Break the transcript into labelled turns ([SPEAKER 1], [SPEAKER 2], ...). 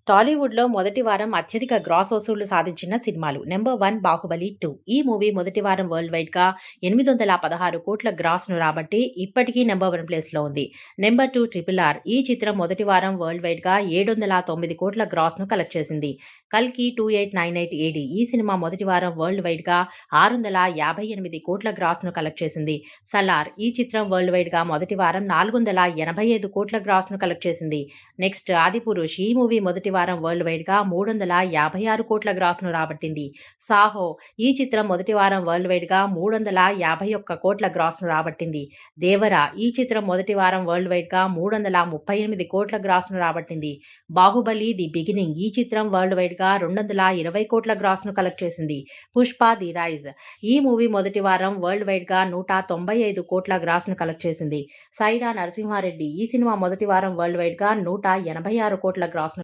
[SPEAKER 1] టాలీవుడ్‌లో మొదటి వారం అత్యధిక గ్రాస్ వసూళ్లు సాధించిన సినిమాలు. నంబర్ 1 'బాహుబలి 2'. ఈ మూవీ మొదటి వారం వరల్డ్ వైడ్‌గా 816,00,00,000 గ్రాస్‌ను రాబట్టి ఇప్పటికీ నంబర్ 1 ప్లేస్‌లో ఉంది. Number 2 'triple R'. ఈ చిత్రం మొదటి వారం వరల్డ్ వైడ్‌గా 709,00,00,000 గ్రాస్‌ను కలెక్ట్ చేసింది. 'కల్కి 2898 AD'. ఈ సినిమా మొదటి వారం వరల్డ్ వైడ్‌గా 658,00,00,000 గ్రాస్‌ను కలెక్ట్ చేసింది. 'సలార్'. ఈ చిత్రం వరల్డ్ వైడ్‌గా మొదటి వారం 485,00,00,000 గ్రాస్‌ను కలెక్ట్ చేసింది. నెక్స్ట్ 'ఆదిపురుష్'. ఈ మూవీ మొదటి వారం వరల్డ్ వైడ్‌గా 356,00,00,000 గ్రాస్‌ను రాబట్టింది. 'సాహో'. ఈ చిత్రం మొదటి వారం వరల్డ్ వైడ్‌గా 351,00,00,000 గ్రాస్‌ను రాబట్టింది. 'దేవర'. ఈ చిత్రం మొదటి వారం వరల్డ్ వైడ్‌గా 338,00,00,000 గ్రాస్‌ను రాబట్టింది. 'Baahubali: the beginning'. ఈ చిత్రం వరల్డ్ వైడ్‌గా 220,00,00,000 గ్రాస్‌ను కలెక్ట్ చేసింది. 'Pushpa: the rise'. ఈ మూవీ మొదటి వారం వరల్డ్ వైడ్‌గా 195,00,00,000 గ్రాస్‌ను కలెక్ట్ చేసింది. 'సైరా నరసింహారెడ్డి'. ఈ సినిమా మొదటి వారం వరల్డ్ వైడ్‌గా 186,00,00,000 గ్రాస్‌ను